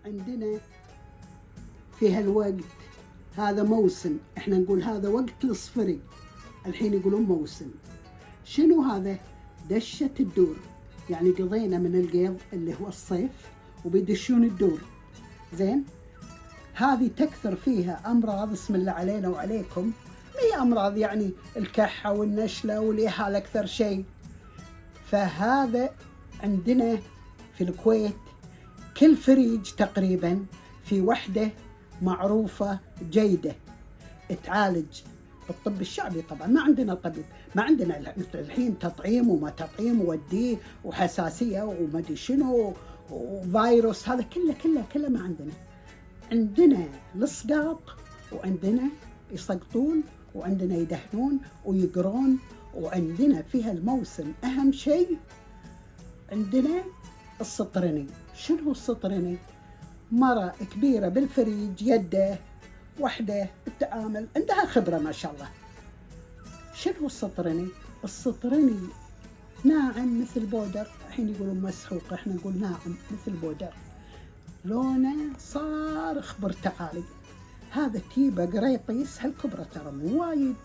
عندنا في هالوقت هذا موسم، احنا نقول هذا وقت الصفري، الحين يقولون موسم. شنو هذا؟ دشة الدور، يعني قضينا من القيض اللي هو الصيف وبيدشون الدور. زين، هذه تكثر فيها أمراض، بسم الله علينا وعليكم، هي أمراض يعني الكحة والنشلة والإهال أكثر شيء. فهذا عندنا في الكويت كل فريج تقريبا في وحدة معروفة جيدة تعالج. الطب الشعبي طبعا ما عندنا طبيب، ما عندنا الحين تطعيم وما تطعيم ووديه وحساسية وما ادري شنو وفيروس، هذا كله ما عندنا. عندنا الصقاط، وعندنا يسقطون، وعندنا يدهنون ويقرون، وعندنا فيها الموسم أهم شيء عندنا السطرني. شنو السطرني؟ مرة كبيرة بالفريج، يده وحدة بالتعامل، عندها خبرة ما شاء الله. شنو السطرني؟ السطرني ناعم مثل بودر، الحين يقولون مسحوق، احنا نقول ناعم مثل بودر، لونه صارخ برتعالي. هذا تيبه قريطيس هالكبرى، ترى مو وايد،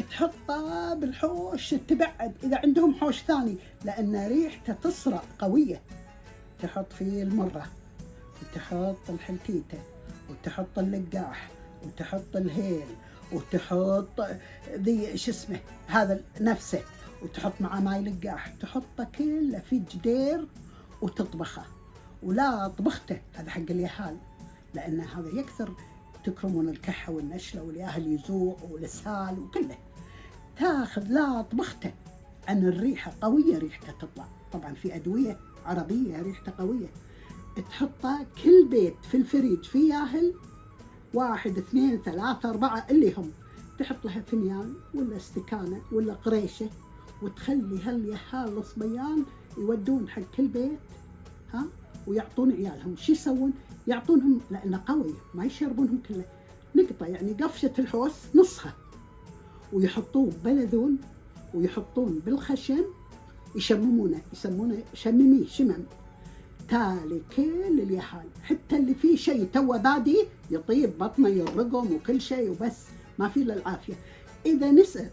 تحطه بالحوش تبعد إذا عندهم حوش ثاني، لأن ريحته تصرع قوية. تحط فيه المرة، وتحط الحلتيتة، وتحط اللقاح، وتحط الهيل، وتحط ذي شو اسمه هذا نفسه، وتحط معاه ماي لقاح، تحطه كله في جدير وتطبخه. ولا طبخته، هذا حق اليهال، لأن هذا يكثر تكرمون الكحة والنشلة والياهل يزوع والإسهال وكله. تاخذ لا طبخته، عن الريحة قوية، ريحته تطلع. طبعا في أدوية عربية ريحته قوية، تحطه كل بيت في الفريج في ياهل 1 2 3 4 اللي هم، تحط لها فنيان ولا استكانة ولا قريشة، وتخلي هاليهال الصبيان يودون حق كل بيت، ها، ويعطون عيالهم. شو يسوون؟ يعطونهم، لأنه قوي ما يشربونهم كله، نقطة يعني قفشة الحوس نصها، ويحطوه بلذون، ويحطون بالخشن، يشممونه، يسمونه شمميه شمم. تالي كل اليهال، حتى اللي فيه شيء تو بادي يطيب بطنه يرقم وكل شيء، وبس ما في للعافية. إذا نسأت،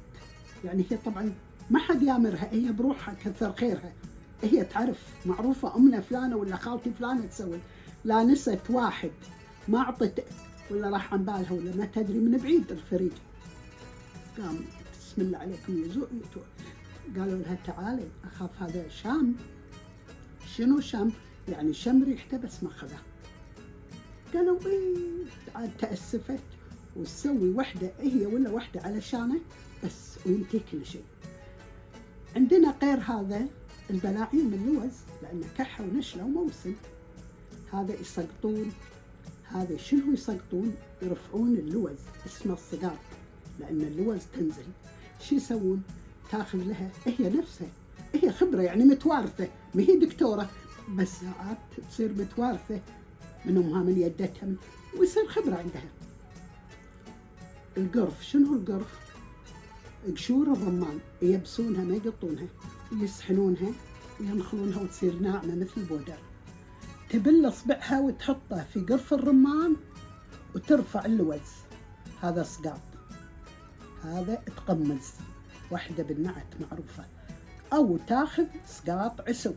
يعني هي طبعا ما حد يامرها، هي بروحها كثر خيرها، هي تعرف، معروفة أمنا فلانة ولا خالتي فلانة تسوي. لا نسأت واحد ما أعطت ولا راح عن بالها ولا ما تدري، من بعيد الفريج قام بسم الله عليكم يزوء، قالوا لها تعالي أخاف هذا شام. شنو شام؟ يعني شم ريحته بس ما خذه. قالوا إيه، عاد تأسفت وتسوي وحدة هي ولا وحدة علشانه بس، وينتهي كل شيء. عندنا غير هذا البلاعيم اللوز، لأنه كحة ونشلة وموسم. هذا يسقطون، هذا شنو يسقطون؟ يرفعون اللوز، اسمه الصقاط، لأن اللوز تنزل. شو يسوون؟ تاخذ لها هي نفسها، هي خبرة يعني متوارثة، ما هي دكتورة، بس ساعات تصير متوارثة من أمها من يدتها، ويصير خبرة عندها. القرف، شنو القرف؟ قشور الرمان يبسونها ما يقطونها، يسحنونها وينخلونها وتصير ناعمة مثل البودر. تبل اصبعها وتحطه في قرف الرمان وترفع اللوز. هذا صقاط، هذا تقمز، وحدة بالنعت معروفة. أو تاخذ صقاط عسو،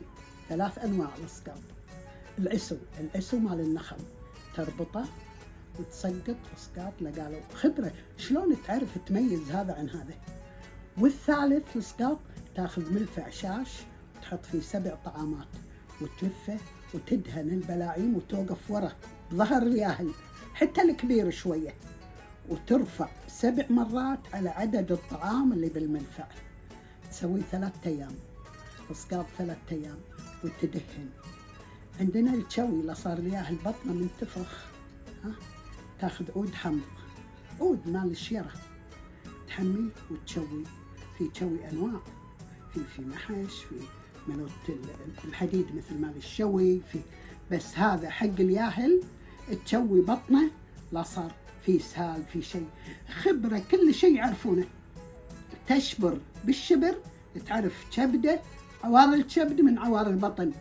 3 أنواع الصقاط. العسو مال النخل، تربطه وتسقط صقاط. لقالوا خبرة شلون تعرف تميز هذا عن هذا. والثالث الصقاط، تاخذ ملفع شاش وتحط فيه 7 طعامات وتلفه وتدهن البلاعيم وتوقف ورا ظهر الياهل حتى الكبير شوية، وترفع 7 مرات على عدد الطعام اللي بالملفع. تسوي 3 أيام الصقاط، 3 أيام وتدهن. عندنا الشوي، لا صار الياهل بطنه منتفخ، ها، تاخذ عود حمض، عود مال الشيرة، تحمي وتشوي. في تشوي أنواع، في محش، في ملوت الحديد مثل مال الشوي، في بس هذا حق الياهل تشوي بطنه، لا صار في اسهال في شيء. خبرة كل شيء يعرفونه، تشبر بالشبر، تعرف كبده، عوار الكبد من عوار البطن،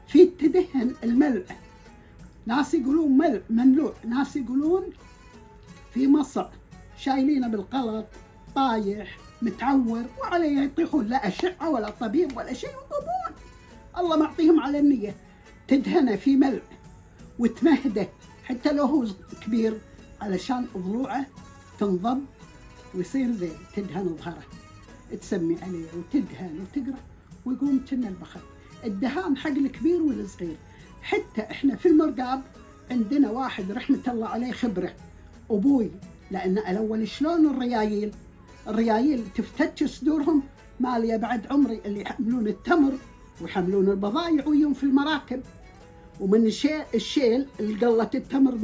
في تدهن الملء، ناس يقولون ملء مملوء، ناس يقولون في مصع شايلينه بالقلط طايح متعور وعليه يطيحون، لا أشعة ولا طبيب ولا شيء، يطبون الله معطيهم على النية. تدهنه في ملء وتمهده حتى لو هو كبير علشان ضلوعه تنضب ويصير زين. تدهن ظهره، تسمي عليه وتدهن وتقرأ ويقوم كنا البخت. الدهان حق الكبير والصغير. حتى احنا في المرقاب عندنا واحد رحمة الله عليه خبرة، أبوي، لأن الأول شلون الريايل تفتش صدورهم، مالية بعد عمري اللي يحملون التمر ويحملون البضايع ويوم في المراكب، ومن الشيل القلة التمر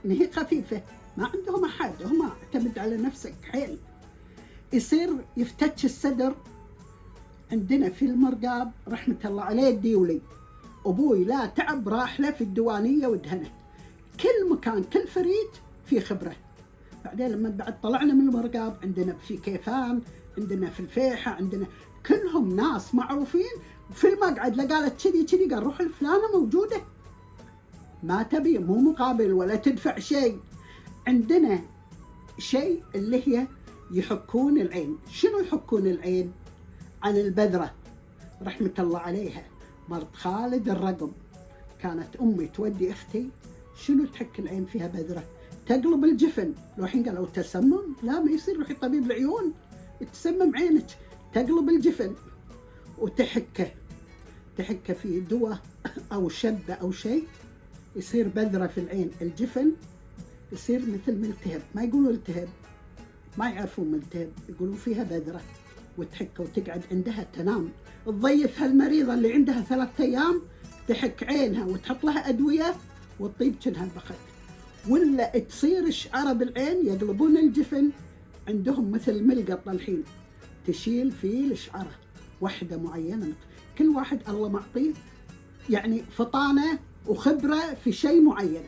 مهي خفيفة، ما عندهم أحد، هم اعتمد على نفسك حيل. يصير يفتش الصدر. عندنا في المرقاب رحمة الله عليه الديولي، أبوي لا تعب راح له في الديوانية ودهنه، كل مكان كل فريد في خبرة. بعدين لما بعد طلعنا من المرقاب عندنا في كيفان، عندنا في الفيحة، عندنا كلهم ناس معروفين. في المقعد لا قالت كذي قال روح الفلانة موجودة، ما تبي، مو مقابل ولا تدفع شيء. عندنا شيء اللي هي يحكون العين. شنو يحكون العين؟ عن البذرة رحمة الله عليها مرت خالد الرقم، كانت أمي تودي أختي شنو تحك العين فيها بذرة، تقلب الجفن. لو حين قالوا تسمم، لا ما يصير، روحي طبيب العيون تسمم عينك. تقلب الجفن وتحكه في دواء أو شبة أو شيء، يصير بذرة في العين. الجفن يصير مثل ملتهب، ما يقولوا التهب، ما يعرفون ملتهب، يقولون فيها بذرة، وتحكه وتقعد عندها تنام. تضيف هالمريضة اللي عندها 3 أيام تحك عينها وتحط لها أدوية وتطيب كنها البخت. ولا تصير شعرة بالعين، يقلبون الجفن، عندهم مثل ملقط الحين تشيل فيه الشعرة وحدة معينة. كل واحد الله معطيه يعني فطانة وخبرة في شيء معين.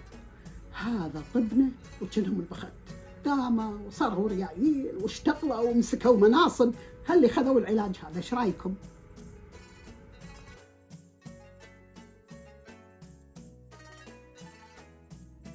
هذا طبنا وكنهم البخت، قاموا وصاروا ريايل واشتغلوا ومسكوا مناصب، هاللي خذوا العلاج هذا. ايش رايكم؟